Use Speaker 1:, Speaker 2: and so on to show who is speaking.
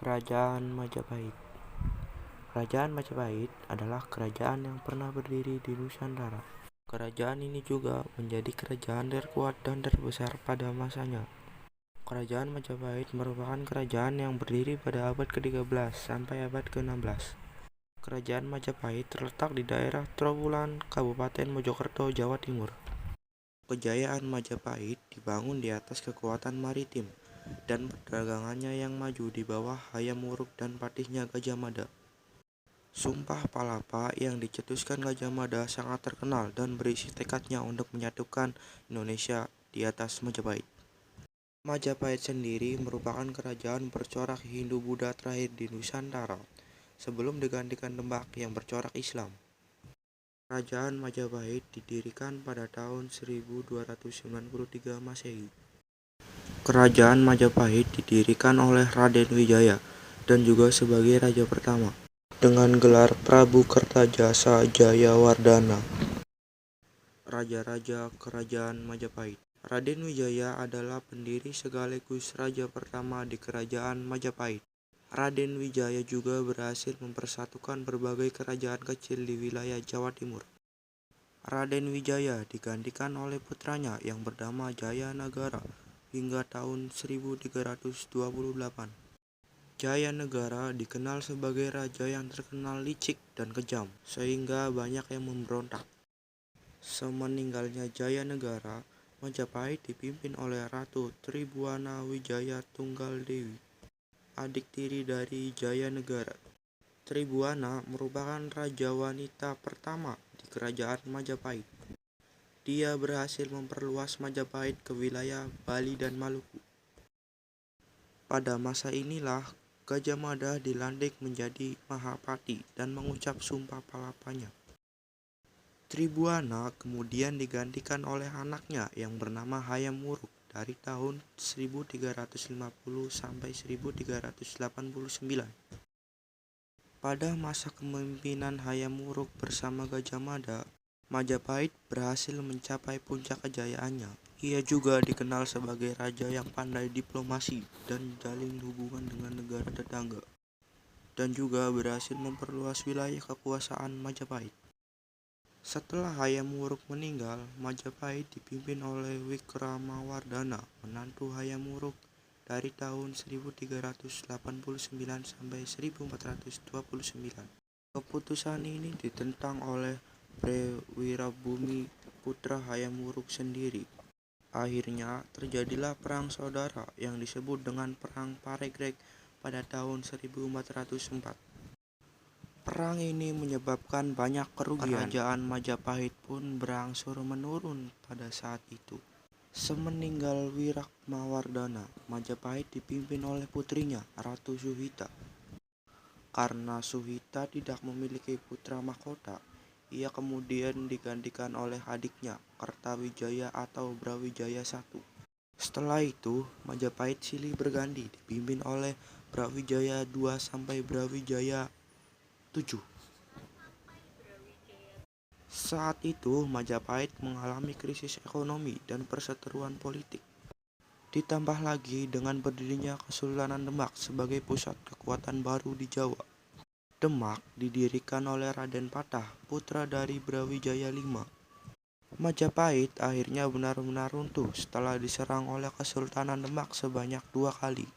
Speaker 1: Kerajaan Majapahit. Kerajaan Majapahit adalah kerajaan yang pernah berdiri di Nusantara. Kerajaan ini juga menjadi kerajaan terkuat dan terbesar pada masanya. Kerajaan Majapahit merupakan kerajaan yang berdiri pada abad ke-13 sampai abad ke-16. Kerajaan Majapahit terletak di daerah Trowulan, Kabupaten Mojokerto, Jawa Timur. Kejayaan Majapahit dibangun di atas kekuatan maritim dan perdagangannya yang maju di bawah Hayam Wuruk dan patihnya Gajah Mada. Sumpah Palapa yang dicetuskan Gajah Mada sangat terkenal dan berisi tekadnya untuk menyatukan Indonesia di atas Majapahit. Majapahit sendiri merupakan kerajaan bercorak Hindu-Buddha terakhir di Nusantara sebelum digantikan Demak yang bercorak Islam. Kerajaan Majapahit didirikan pada tahun 1293 Masehi. Kerajaan Majapahit didirikan oleh Raden Wijaya dan juga sebagai raja pertama dengan gelar Prabu Kertajasa Jayawardana. Raja-raja Kerajaan Majapahit. Raden Wijaya adalah pendiri sekaligus raja pertama di Kerajaan Majapahit. Raden Wijaya juga berhasil mempersatukan berbagai kerajaan kecil di wilayah Jawa Timur. Raden Wijaya digantikan oleh putranya yang bernama Jayanagara hingga tahun 1328. Jayanagara dikenal sebagai raja yang terkenal licik dan kejam, sehingga banyak yang memberontak. Semeninggalnya Jayanagara, Majapahit dipimpin oleh Ratu Tribhuwana Wijaya Tunggaldewi, adik tiri dari Jayanagara. Tribhuwana merupakan raja wanita pertama di Kerajaan Majapahit. Dia berhasil memperluas Majapahit ke wilayah Bali dan Maluku. Pada masa inilah Gajah Mada dilantik menjadi Mahapati dan mengucap sumpah palapanya. Tribhuwana kemudian digantikan oleh anaknya yang bernama Hayam Wuruk dari tahun 1350 sampai 1389. Pada masa kepemimpinan Hayam Wuruk bersama Gajah Mada, Majapahit berhasil mencapai puncak kejayaannya. Ia juga dikenal sebagai raja yang pandai diplomasi dan jalin hubungan dengan negara tetangga, dan juga berhasil memperluas wilayah kekuasaan Majapahit. Setelah Hayam Wuruk meninggal, Majapahit dipimpin oleh Wikramawardhana, menantu Hayam Wuruk, dari tahun 1389 sampai 1429. Keputusan ini ditentang oleh Prawirabumi, putra Hayam Wuruk sendiri. Akhirnya terjadilah perang saudara yang disebut dengan Perang Paregreg pada tahun 1404. Perang ini menyebabkan banyak kerugian. Kerajaan Majapahit pun berangsur menurun pada saat itu. Semeninggal Wikramawardhana, Majapahit dipimpin oleh putrinya, Ratu Suhita. Karena Suhita tidak memiliki putra mahkota, ia kemudian digantikan oleh adiknya, Kertawijaya atau Brawijaya I. Setelah itu, Majapahit silih berganti dipimpin oleh Brawijaya II sampai Brawijaya VII. Saat itu, Majapahit mengalami krisis ekonomi dan perseteruan politik. Ditambah lagi dengan berdirinya Kesultanan Demak sebagai pusat kekuatan baru di Jawa. Demak didirikan oleh Raden Patah, putra dari Brawijaya V. Majapahit akhirnya benar-benar runtuh setelah diserang oleh Kesultanan Demak sebanyak 2 kali.